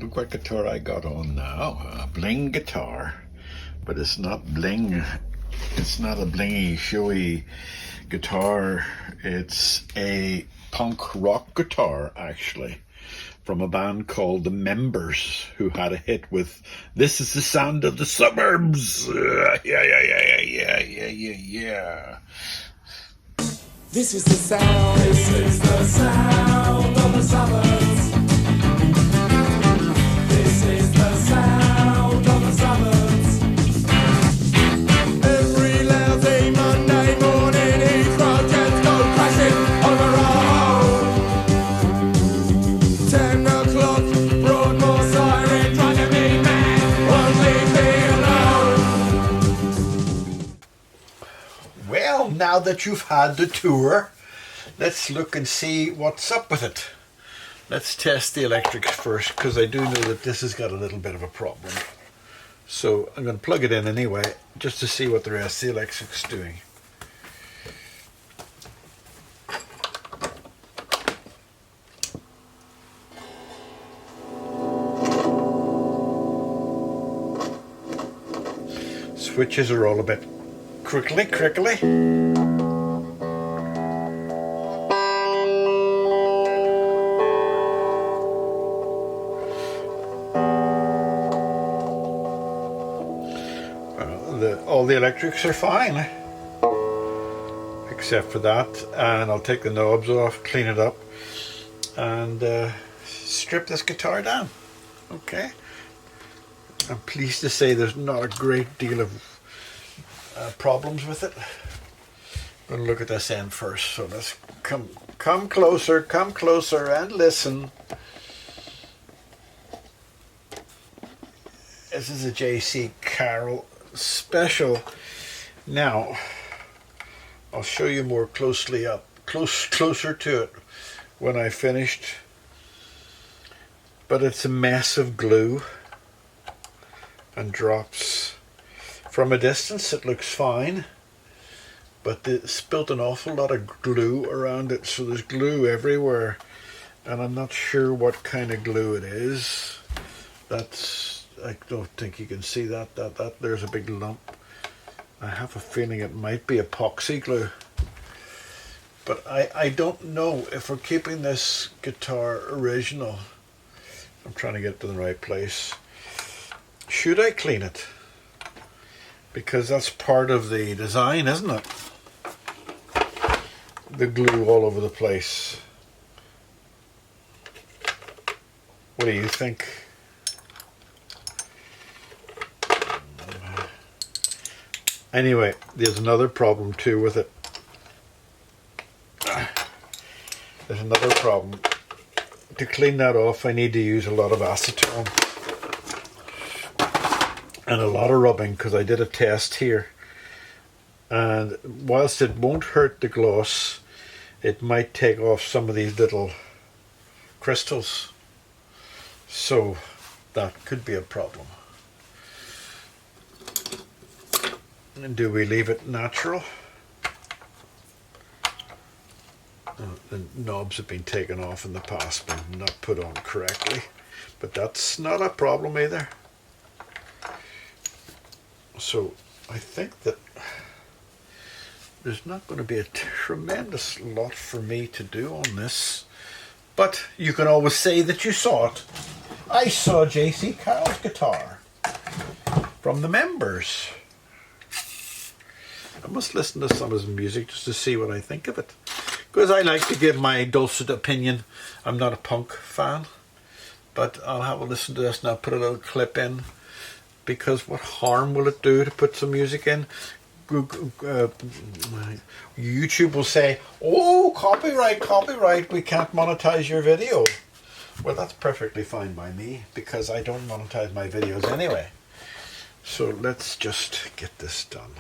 Look what guitar I got on now. A bling guitar. But it's not bling. It's not a blingy, showy guitar. It's a punk rock guitar, actually, from a band called The Members, who had a hit with "This Is the Sound of the Suburbs." Yeah. This is the sound. This is the sound of the suburbs. This is the sound of the suburbs. Every lousy Monday morning, each project go crashing over our home. 10 o'clock, Broadmoor siren, driving me mad, won't leave me alone. Well, now that you've had the tour, let's look and see what's up with it. Let's test the electrics first, because I do know that this has got a little bit of a problem. So I'm going to plug it in anyway, just to see what the rest of the electric's doing. Switches are all a bit crickly. All the electrics are fine, except for that, and I'll take the knobs off, clean it up, and strip this guitar down. Okay, I'm pleased to say there's not a great deal of problems with it. I'm going to look at this end first, so let's come closer and listen. This is a JC Carroll special. Now I'll show you more closely up, closer to it when I finished, but it's a mess of glue and drops. From a distance it looks fine, but they spilt an awful lot of glue around it, so there's glue everywhere, and I'm not sure what kind of glue it is. I don't think you can see that there's a big lump. I have a feeling it might be epoxy glue, but I don't know if we're keeping this guitar original. I'm trying to get to the right place. Should I clean it? Because that's part of the design, isn't it? The glue all over the place. What do you think? Anyway, there's another problem too with it. There's another problem. To clean that off, I need to use a lot of acetone and a lot of rubbing, because I did a test here, and whilst it won't hurt the gloss, it might take off some of these little crystals, so that could be a problem. And do we leave it natural? The knobs have been taken off in the past, but not put on correctly, but that's not a problem either. So I think that there's not going to be a tremendous lot for me to do on this, but you can always say that you saw it. I saw JC Carroll's guitar from The Members. I must listen to some of his music just to see what I think of it, because I like to give my dulcet opinion. I'm not a punk fan, but I'll have a listen to this and I'll put a little clip in, because what harm will it do to put some music in? YouTube will say, oh, copyright, we can't monetize your video. Well, that's perfectly fine by me, because I don't monetize my videos anyway. So let's just get this done.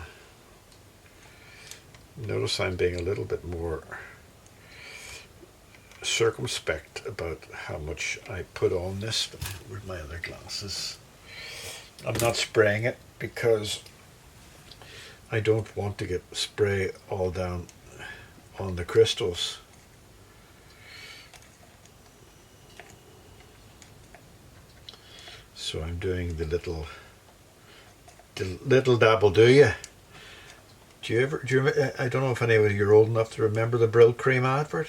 Notice I'm being a little bit more circumspect about how much I put on this. Where's my other glasses? I'm not spraying it because I don't want to get spray all down on the crystals. So I'm doing the little dabble do you. Do you remember, I don't know if any of you are old enough to remember the Brill Cream advert?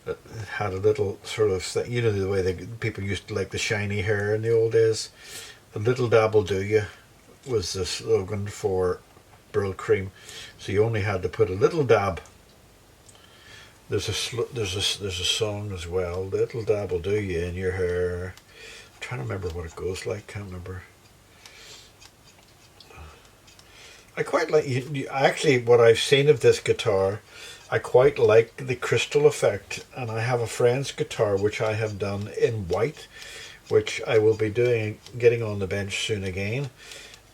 It had a little sort of thing, you know, the way people used to like the shiny hair in the old days. The little dabble do you was the slogan for Brill Cream. So you only had to put a little dab. There's a song as well, little dabble do you in your hair. I'm trying to remember what it goes like, can't remember. I quite like, actually what I've seen of this guitar, I quite like the crystal effect, and I have a friend's guitar which I have done in white, which I will be getting on the bench soon again,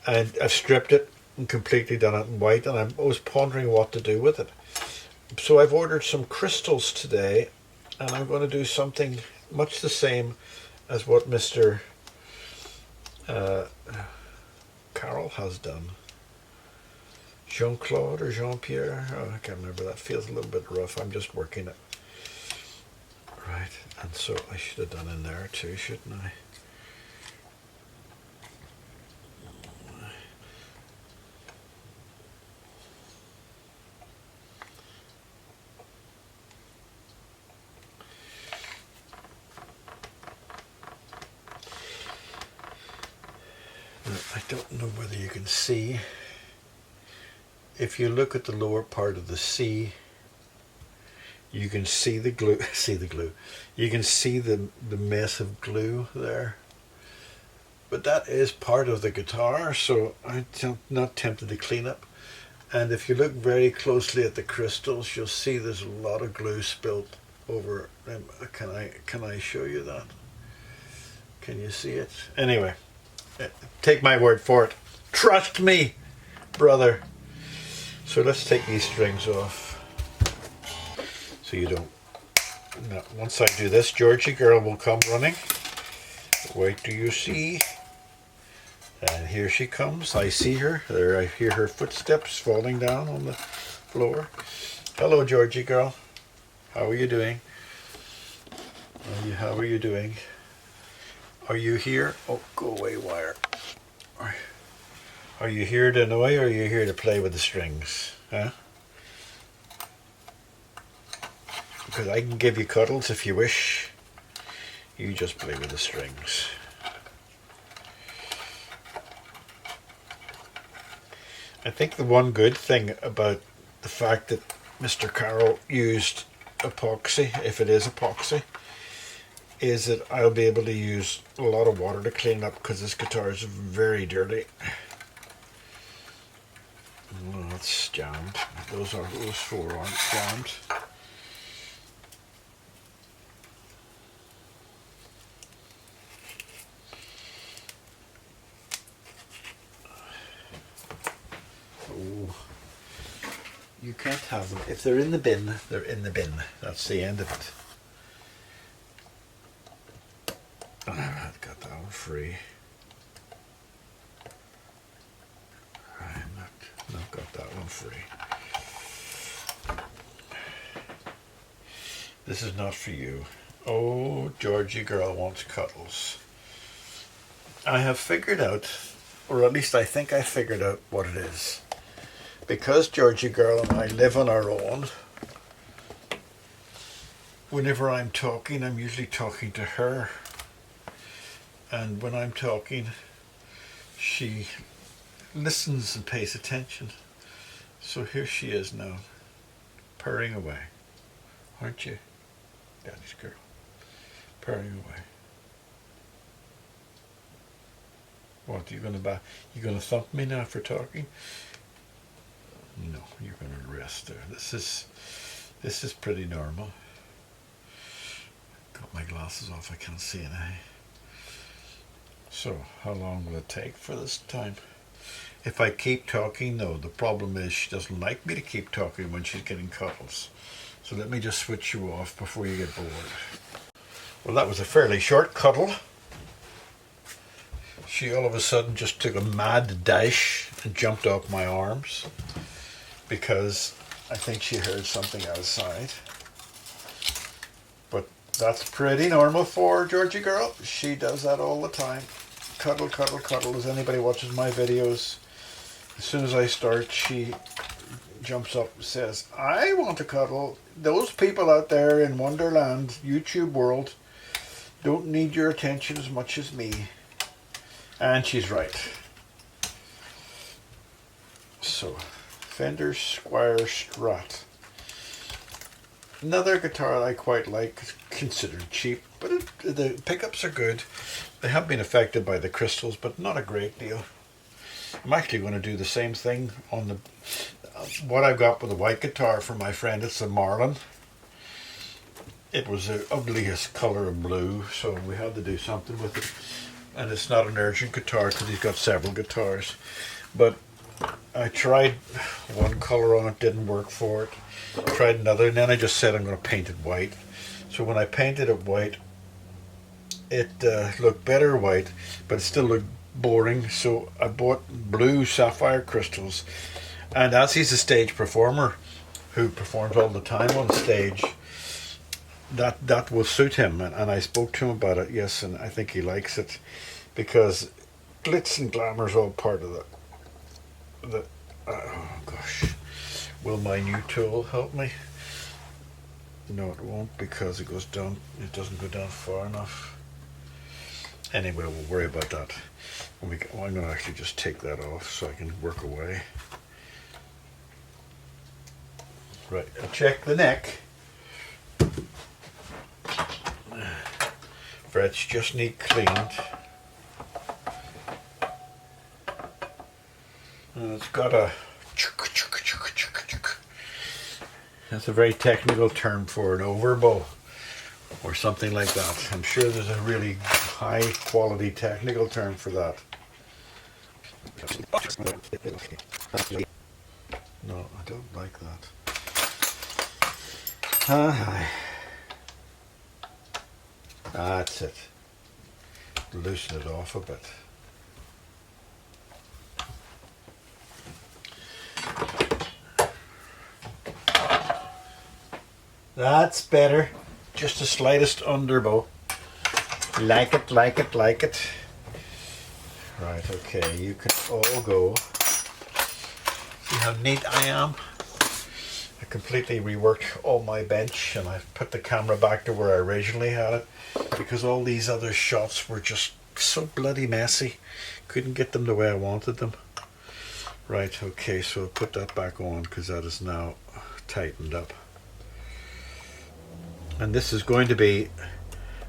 and I've stripped it and completely done it in white, and I was pondering what to do with it. So I've ordered some crystals today, and I'm going to do something much the same as what Mr. Carroll has done. Jean-Claude or Jean-Pierre? Oh, I can't remember. That feels a little bit rough. I'm just working it. Right, and so I should have done in there too, shouldn't I? I don't know whether you can see. If you look at the lower part of the C, you can see the glue. You can see the mess of glue there. But that is part of the guitar, so I'm not tempted to clean up. And if you look very closely at the crystals, you'll see there's a lot of glue spilt over them. Can I show you that? Can you see it? Anyway, take my word for it. Trust me, brother. So let's take these strings off. So you don't. Now, once I do this, Georgie girl will come running. Wait till you see. And here she comes. I see her. There, I hear her footsteps falling down on the floor. Hello, Georgie girl. How are you doing? How are you doing? Are you here? Oh, go away, wire. Are you here to annoy, or are you here to play with the strings? Huh? Because I can give you cuddles if you wish. You just play with the strings. I think the one good thing about the fact that Mr. Carroll used epoxy, if it is epoxy, is that I'll be able to use a lot of water to clean it up, because this guitar is very dirty. Oh, that's jammed. Those four aren't jammed. Oh, you can't have them. If they're in the bin, they're in the bin. That's the end of it. I've got that one free. I've got that one free. This is not for you. Oh, Georgie girl wants cuddles. I have figured out, or at least I think I figured out what it is. Because Georgie girl and I live on our own, whenever I'm talking, I'm usually talking to her. And when I'm talking, she listens and pays attention. So here she is now, purring away. Aren't you, Daddy's girl? Purring away. What, you gonna thump me now for talking? No, you're gonna rest there. This is pretty normal. Got my glasses off, I can't see anything. So, how long will it take for this time? If I keep talking, no, the problem is she doesn't like me to keep talking when she's getting cuddles. So let me just switch you off before you get bored. Well, that was a fairly short cuddle. She all of a sudden just took a mad dash and jumped off my arms because I think she heard something outside. But That's pretty normal for Georgie girl. She does that all the time. Cuddle, cuddle, cuddle. As anybody watches my videos, as soon as I start, she jumps up and says, I want to cuddle. Those people out there in Wonderland, YouTube world, don't need your attention as much as me. And she's right. So, Fender Squire Strat. Another guitar I quite like, considered cheap, but the pickups are good. They have been affected by the crystals, but not a great deal. I'm actually going to do the same thing on the what I've got with the white guitar for my friend. It's a Marlin. It was the ugliest color of blue, so we had to do something with it. And it's not an urgent guitar because he's got several guitars. But I tried one color on it, didn't work for it. Tried another, and then I just said I'm going to paint it white. So when I painted it white, it looked better white, but it still looked boring. So I bought blue sapphire crystals, and as he's a stage performer who performs all the time on stage, that will suit him. And I spoke to him about it, yes, and I think he likes it because glitz and glamour is all part of the oh gosh, will my new tool help me? No, it won't, because it goes down, it doesn't go down far enough. Anyway, we'll worry about that. I'm going to actually just take that off so I can work away. Right, I'll check the neck. Frets just need cleaned. And it's got a, that's a very technical term for an overbow or something like that. I'm sure there's a really high quality technical term for that. No, I don't like that. That's it. Loosen it off a bit. That's better. Just the slightest underbow. Like it, like it, like it. Right, okay, you can all go. See how neat I am? I completely reworked all my bench, and I've put the camera back to where I originally had it because all these other shots were just so bloody messy. Couldn't get them the way I wanted them. Right, okay, so I'll put that back on because that is now tightened up. And this is going to be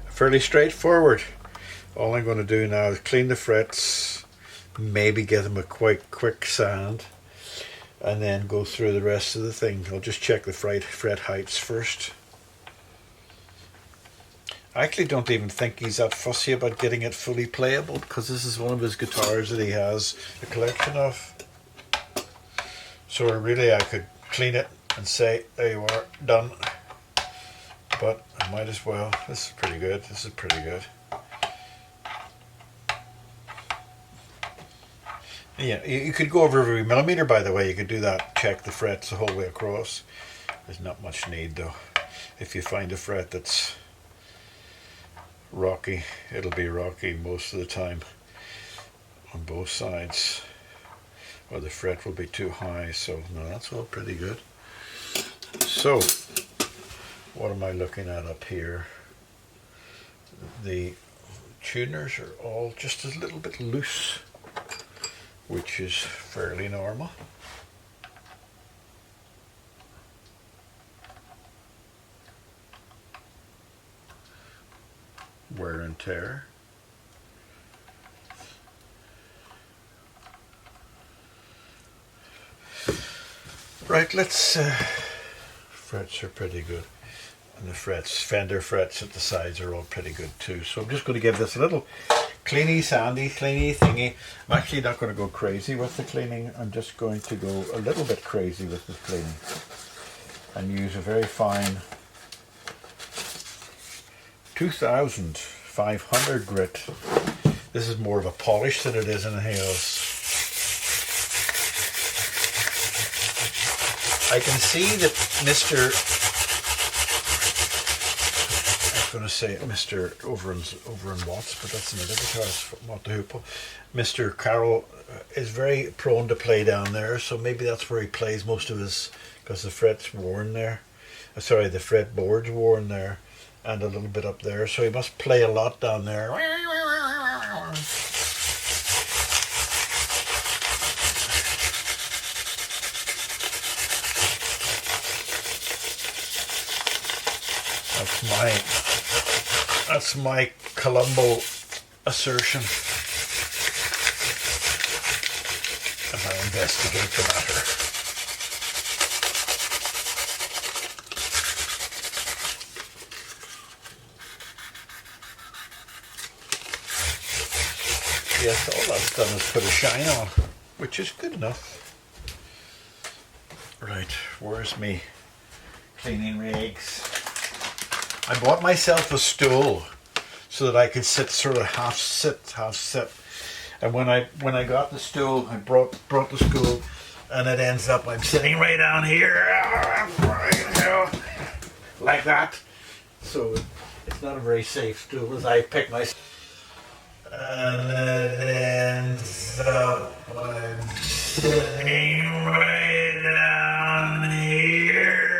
fairly straightforward. All I'm going to do now is clean the frets, maybe give them a quite quick sand, and then go through the rest of the thing. I'll just check the fret heights first. I actually don't even think he's that fussy about getting it fully playable because this is one of his guitars that he has a collection of. So really I could clean it and say, there you are, done. But I might as well. This is pretty good. This is pretty good. Yeah, you could go over every millimeter, by the way. You could do that, check the frets the whole way across. There's not much need though. If you find a fret that's rocky, it'll be rocky most of the time on both sides, or the fret will be too high. So no, that's all pretty good. So what am I looking at up here? The tuners are all just a little bit loose, which is fairly normal. Wear and tear. Right, let's frets are pretty good. And the frets, Fender frets at the sides are all pretty good too. So I'm just going to give this a little cleany, sandy, cleany thingy. I'm actually not going to go crazy with the cleaning. I'm just going to go a little bit crazy with the cleaning and use a very fine 2500 grit. This is more of a polish than it is anything else. I can see that was going to say Mr. over in Watts, but that's another guitarist, not the Hoople. Mr. Carroll is very prone to play down there, so maybe that's where he plays most of his, because the fret's worn there. Sorry, the fretboard's worn there, and a little bit up there, so he must play a lot down there. That's my Colombo assertion as I investigate the matter. Yes, all that's done is put a shine on, which is good enough. Right, where's me cleaning rigs? I bought myself a stool so that I could sit sort of half sit. And when I got the stool, I brought the stool, and it ends up I'm sitting right down here, like that. So it's not a very safe stool as I pick my. And it ends up I'm sitting right down here.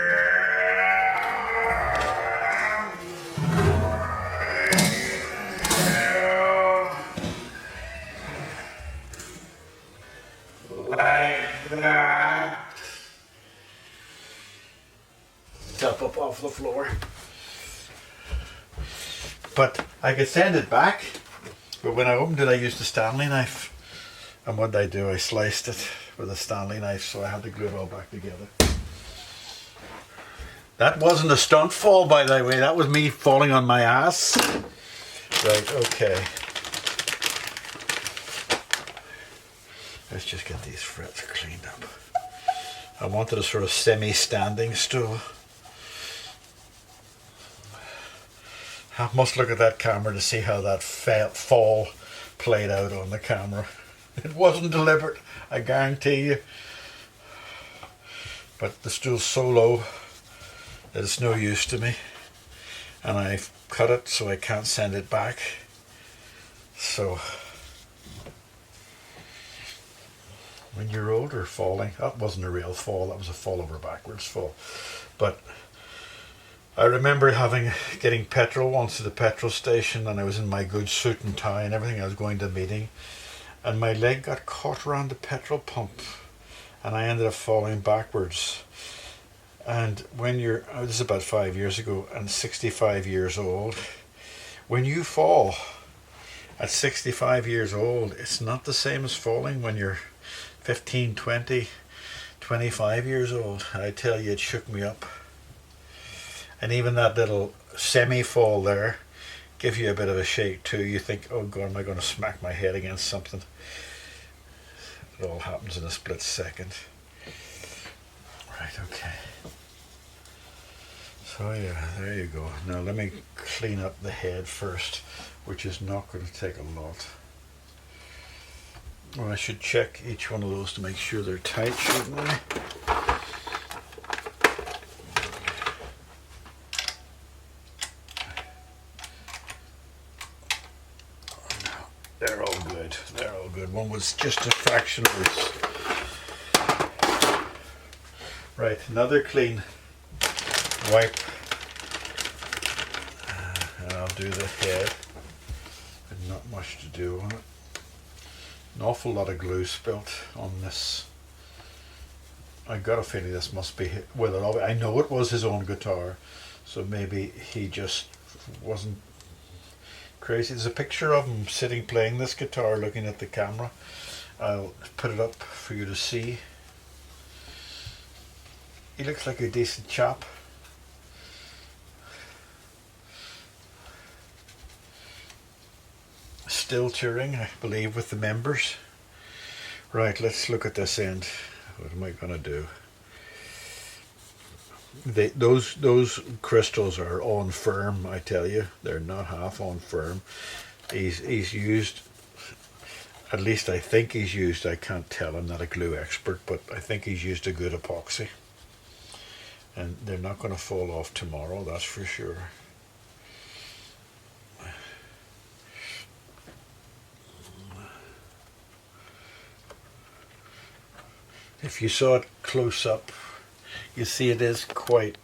Up off the floor, but I could send it back. But when I opened it, I used a Stanley knife, and what did I do? I sliced it with a Stanley knife, so I had to glue it all back together. That wasn't a stunt fall, by the way. That was me falling on my ass. Right, okay. Let's just get these frets cleaned up. I wanted a sort of semi-standing stool. I must look at that camera to see how that fall played out on the camera. It wasn't deliberate, I guarantee you. But the stool's so low that it's no use to me. And I've cut it so I can't send it back. So, when you're older, falling, that wasn't a real fall, that was a fall over backwards fall. But I remember getting petrol once at the petrol station, and I was in my good suit and tie and everything. I was going to a meeting, and my leg got caught around the petrol pump, and I ended up falling backwards. And when this is about 5 years ago, and 65 years old, when you fall at 65 years old, it's not the same as falling when you're 15, 20, 25 years old. I tell you, it shook me up. And even that little semi-fall there gives you a bit of a shake too. You think, oh God, am I going to smack my head against something? It all happens in a split second. Right, okay. So yeah, there you go. Now let me clean up the head first, which is not going to take a lot. Well, I should check each one of those to make sure they're tight, shouldn't I? They're all good. They're all good. One was just a fraction loose. Right, another clean wipe. And I'll do the head. And not much to do on it. An awful lot of glue spilt on this. I got a feeling this must be, well, I know it was his own guitar, so maybe he just wasn't crazy. There's a picture of him sitting playing this guitar looking at the camera. I'll put it up for you to see. He looks like a decent chap. Still touring, I believe, with the members. Right, let's look at this end. What am I going to do? Those crystals are on firm, I tell you. They're not half on firm. He's used, at least I think he's used, I can't tell, I'm not a glue expert, but I think he's used a good epoxy. And they're not going to fall off tomorrow, that's for sure. If you saw it close up, you see it is quite...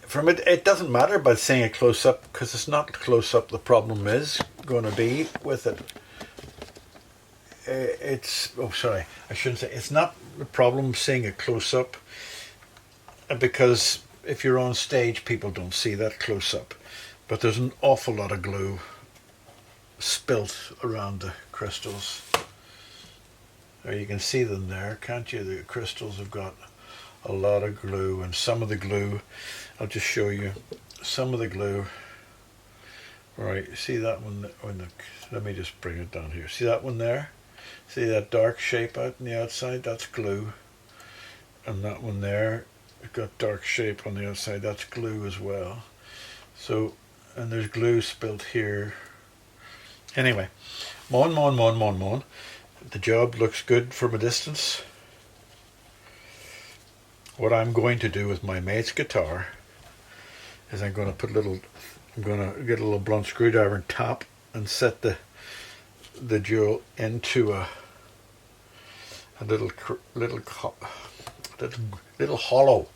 From it doesn't matter about seeing it close up, because it's not close up the problem is going to be with it. I shouldn't say it's not the problem seeing it close up, because if you're on stage people don't see that close up, but there's an awful lot of glue spilt around the crystals. Or you can see them there, can't you? The crystals have got a lot of glue, and some of the glue, I'll just show you some of the glue. Right, see that one? Let me just bring it down here. See that one there? See that dark shape out on the outside? That's glue. And that one there, it got dark shape on the outside. That's glue as well. So, and there's glue spilt here. Anyway, mon. The job looks good from a distance. What I'm going to do with my mate's guitar is I'm going to get a little blunt screwdriver and tap and set the jewel into a little hollow.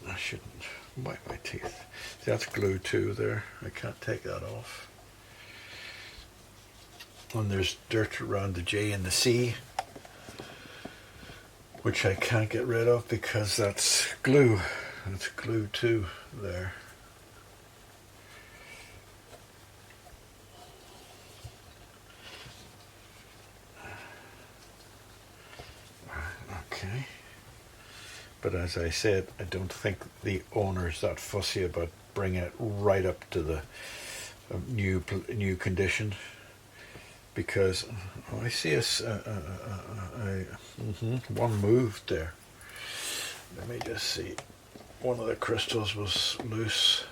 I shouldn't bite my teeth. See, that's glue too there. I can't take that off. And there's dirt around the J and the C, which I can't get rid of because that's glue. That's glue too there. Okay. But as I said, I don't think the owner's that fussy about bringing it right up to the new condition, because I see one moved there. Let me just see. One of the crystals was loose.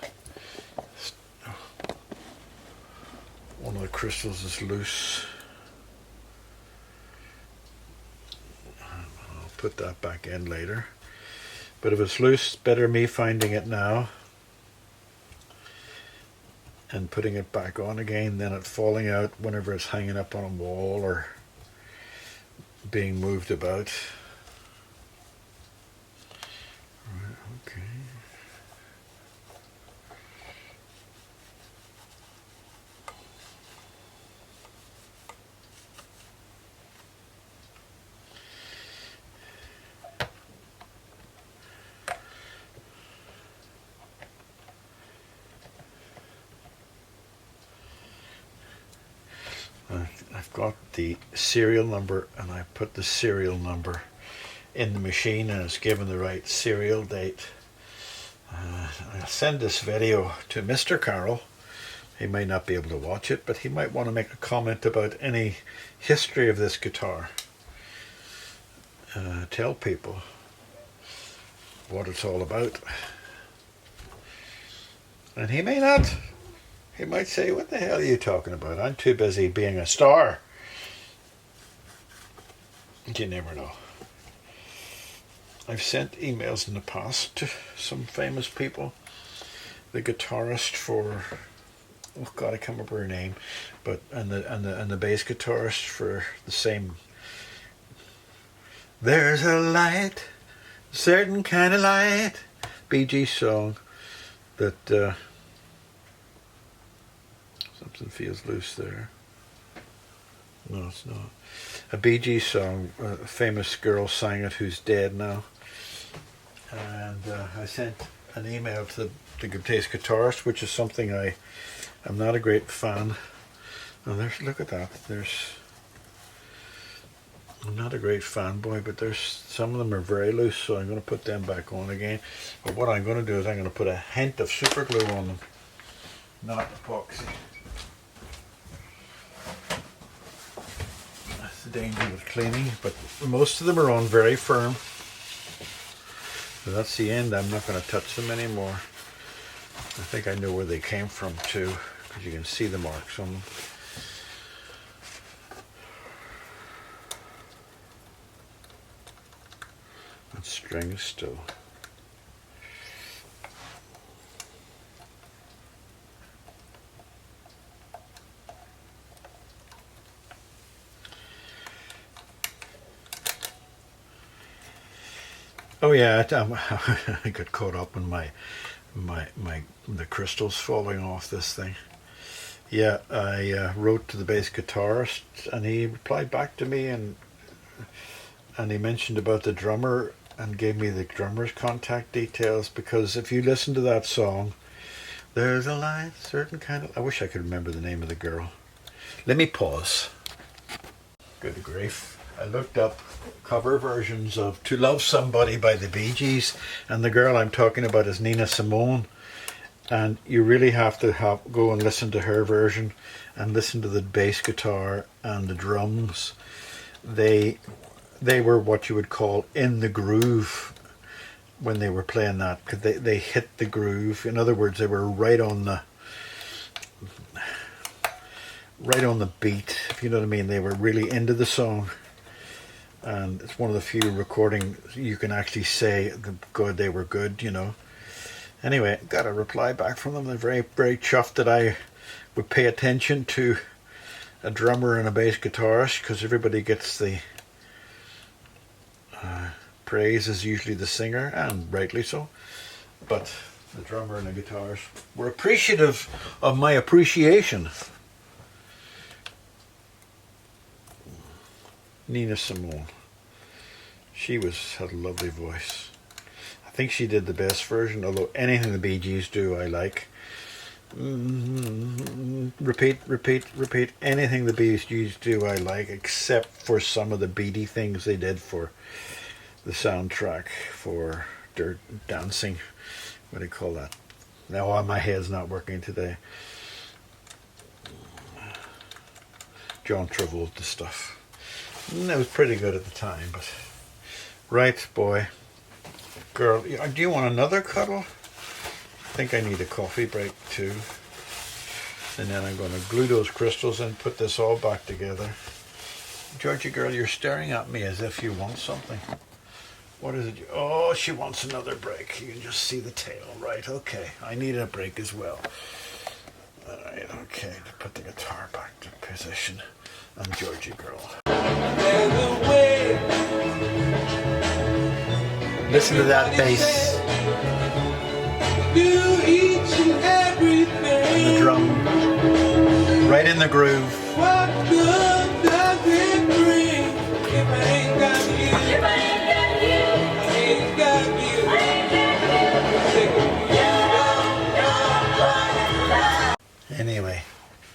One of the crystals is loose. I'll put that back in later. But if it's loose, better me finding it now and putting it back on again than it falling out whenever it's hanging up on a wall or being moved about. Right, okay. I've got the serial number, and I put the serial number in the machine, and it's given the right serial date. I'll send this video to Mr. Carroll. He may not be able to watch it, but he might want to make a comment about any history of this guitar. Tell people what it's all about. And he may not. He might say, what the hell are you talking about? I'm too busy being a star. You never know. I've sent emails in the past to some famous people. The guitarist for, oh God, I can't remember her name, but and the bass guitarist for the same. There's a light, a certain kind of light, Bee Gees song that. Something feels loose there. No, it's not. A Bee Gees song, a famous girl sang it who's dead now. And I sent an email to the bass guitarist, which is something I'm not a great fan. And look at that. I'm not a great fanboy, but some of them are very loose, so I'm going to put them back on again. But what I'm going to do is I'm going to put a hint of super glue on them, not epoxy. The danger with cleaning, but most of them are on very firm. So that's the end. I'm not going to touch them anymore. I think I know where they came from too, because you can see the marks on them. That string is still. Oh yeah, I got caught up in the crystals falling off this thing. Yeah, I wrote to the bass guitarist, and he replied back to me, and he mentioned about the drummer and gave me the drummer's contact details, because if you listen to that song, there's a light, certain kind of... I wish I could remember the name of the girl. Let me pause. Good grief. I looked up cover versions of To Love Somebody by the Bee Gees, and the girl I'm talking about is Nina Simone. And you really have to go and listen to her version and listen to the bass guitar and the drums. They were what you would call in the groove when they were playing that, because they hit the groove. In other words, they were right on the beat, if you know what I mean. They were really into the song, and it's one of the few recordings you can actually say they were good, you know. Anyway, got a reply back from them. They're very, very chuffed that I would pay attention to a drummer and a bass guitarist, because everybody gets the praise is usually the singer, and rightly so. But the drummer and the guitarist were appreciative of my appreciation. Nina Simone. She had a lovely voice. I think she did the best version, although anything the Bee Gees do I like. Repeat. Anything the Bee Gees do I like, except for some of the beady things they did for the soundtrack for Dirt Dancing. What do you call that? Now my head's not working today. John Travolta stuff. It was pretty good at the time, but... Right, boy. Girl, do you want another cuddle? I think I need a coffee break too. And then I'm going to glue those crystals and put this all back together. Georgie girl, you're staring at me as if you want something. What is it? Oh, she wants another break. You can just see the tail. Right, okay. I need a break as well. Alright, okay. To put the guitar back to position. And Georgie girl. Listen to that bass. And the drum. Right in the groove. What good does it bring if I ain't got you? If I ain't got you, I ain't got you. I ain't got you. Anyway,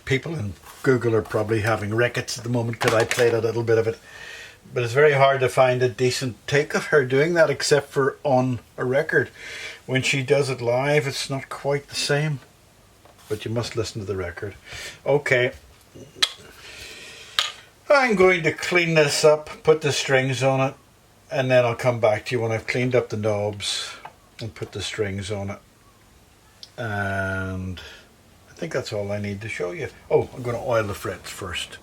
people in Google are probably having rickets at the moment because I played a little bit of it. But it's very hard to find a decent take of her doing that, except for on a record. When she does it live, it's not quite the same. But you must listen to the record. Okay. I'm going to clean this up, put the strings on it, and then I'll come back to you when I've cleaned up the knobs and put the strings on it. And I think that's all I need to show you. Oh, I'm going to oil the frets first.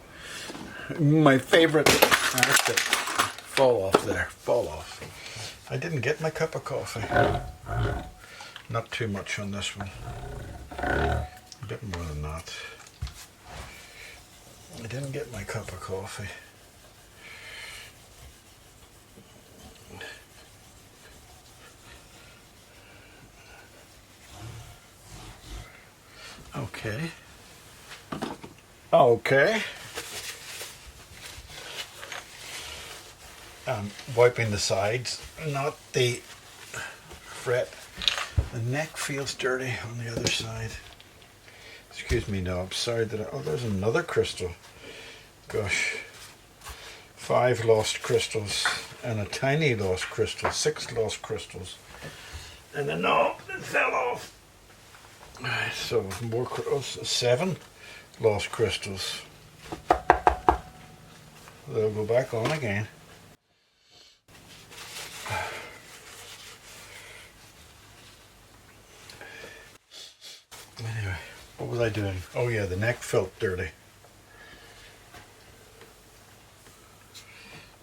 My favourite. That's it. Fall off there. Fall off. I didn't get my cup of coffee. Not too much on this one. A bit more than that. I didn't get my cup of coffee. Okay. Okay. I'm wiping the sides, not the fret. The neck feels dirty on the other side. Excuse me, no, I'm sorry that oh, there's another crystal. Gosh. 5 lost crystals and a tiny lost crystal, 6 lost crystals. And the knob that fell off. So more 7 lost crystals. They'll go back on again. Anyway, what was I doing? Oh yeah, the neck felt dirty.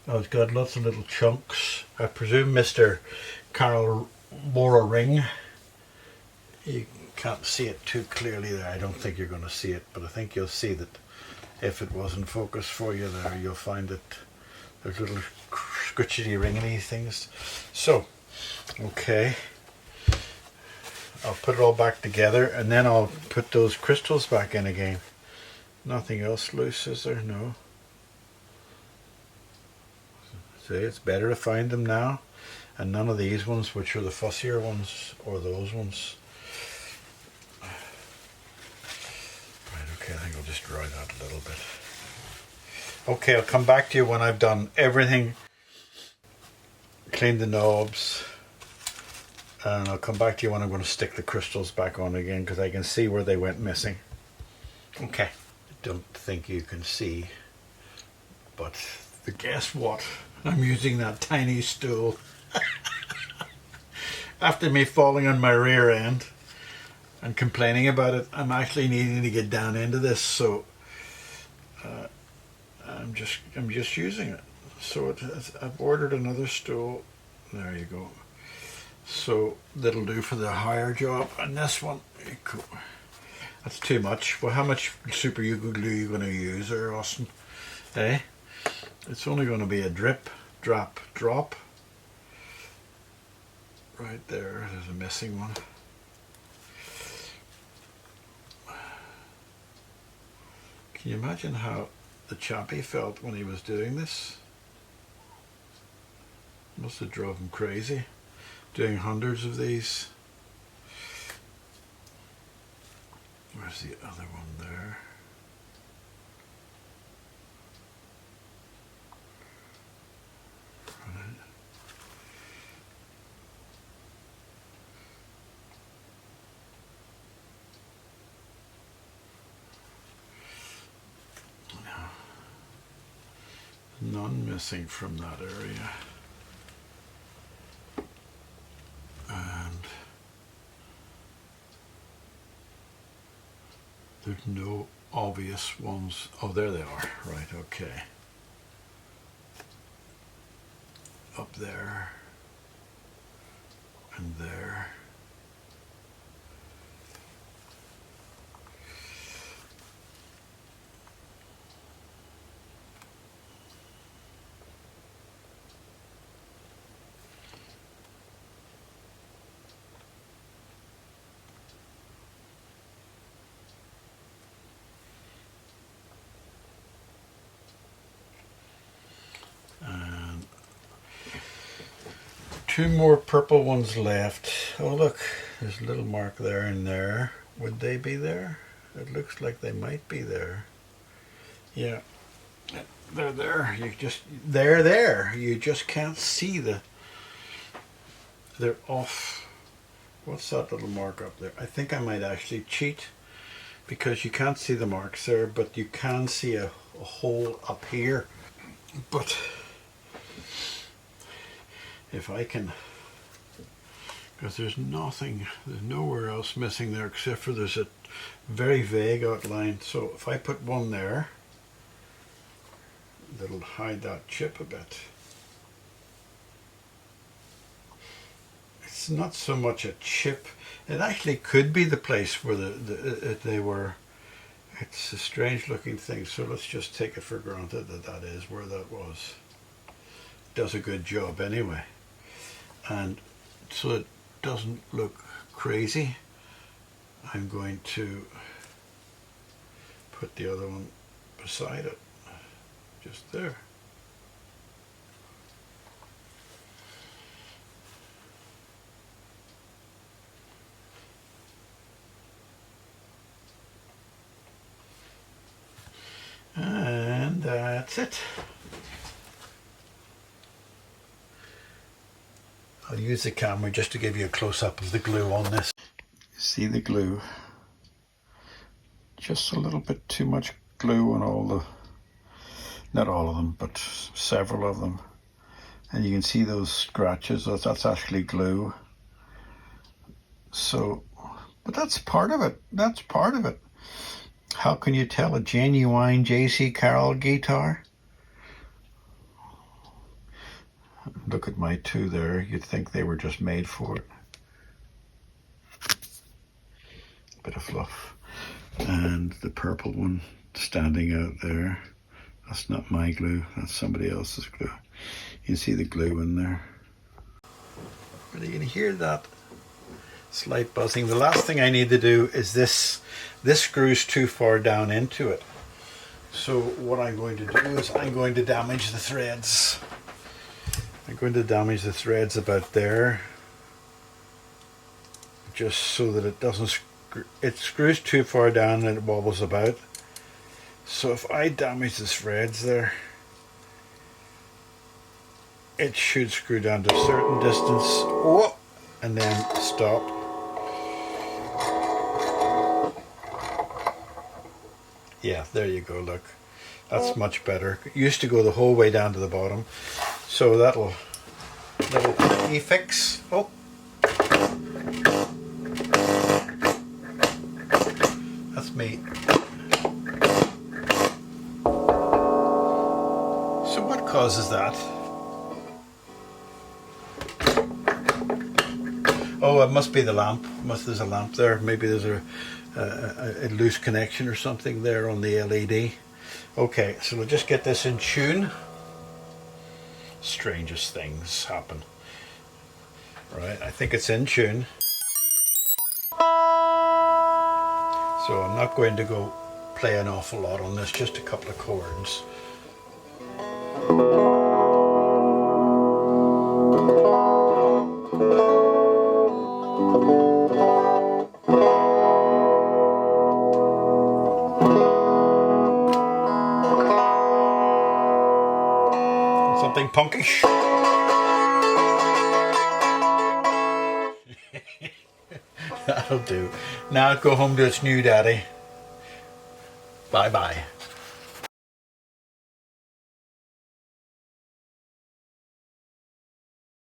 Oh, it's got lots of little chunks. I presume Mr. Carroll wore a ring. You can't see it too clearly there. I don't think you're going to see it, but I think you'll see that if it wasn't focused for you there, you'll find that there's little squitchy ringany things. So, Okay. I'll put it all back together and then I'll put those crystals back in again. Nothing else loose, is there? No. See, it's better to find them now. And none of these ones, which are the fussier ones, or those ones. Right, okay, I think I'll just dry that a little bit. Okay, I'll come back to you when I've done everything. Clean the knobs. And I'll come back to you when I'm going to stick the crystals back on again, because I can see where they went missing. Okay. I don't think you can see, but guess what? I'm using that tiny stool. After me falling on my rear end and complaining about it, I'm actually needing to get down into this, so I'm just using it. So I've ordered another stool. There you go. So that'll do for the higher job. And this one, that's too much. Well, how much super glue are you going to use there, Austin? Eh? It's only going to be a drip, drop, drop. Right there, there's a missing one. Can you imagine how the chappie felt when he was doing this? Must have drove him crazy, doing hundreds of these. Where's the other one there? Right. None missing from that area. And there's no obvious ones. Oh, there they are. Right, okay. Up there. And there. And two more purple ones left. Oh look, there's a little mark there and there. Would they be there? It looks like they might be there. Yeah, they're there. They're there. You just can't see they're off. What's that little mark up there? I think I might actually cheat, because you can't see the marks there, but you can see a hole up here. But if I can, because there's nowhere else missing there except for there's a very vague outline. So if I put one there, that'll hide that chip a bit. It's not so much a chip. It actually could be the place where they were. It's a strange looking thing, so let's just take it for granted that is where that was. Does a good job anyway. And so it doesn't look crazy, I'm going to put the other one beside it, just there. And that's it. I'll use the camera just to give you a close-up of the glue on this. See the glue? Just a little bit too much glue on all the, not all of them, but several of them. And you can see those scratches, that's actually glue. So, but that's part of it, that's part of it. How can you tell a genuine JC Carroll guitar? Look at my two there. You'd think they were just made for it. Bit of fluff. And the purple one standing out there. That's not my glue. That's somebody else's glue. You can see the glue in there. But you can hear that slight buzzing. The last thing I need to do is this screws too far down into it. So what I'm going to do is I'm going to damage the threads. I'm going to damage the threads about there, just so that it doesn't it screws too far down and it wobbles about. So if I damage the threads there, it should screw down to a certain distance, oh, and then stop. Yeah, there you go, look. That's much better. It used to go the whole way down to the bottom. So that'll fix. Oh. That's me. So what causes that? Oh, it must be the lamp. There's a lamp there. Maybe there's a loose connection or something there on the LED. Okay, so we'll just get this in tune. Strangest things happen. Right, I think it's in tune. So I'm not going to go play an awful lot on this, just a couple of chords. Something punkish. That'll do. Now go home to its new daddy. Bye bye.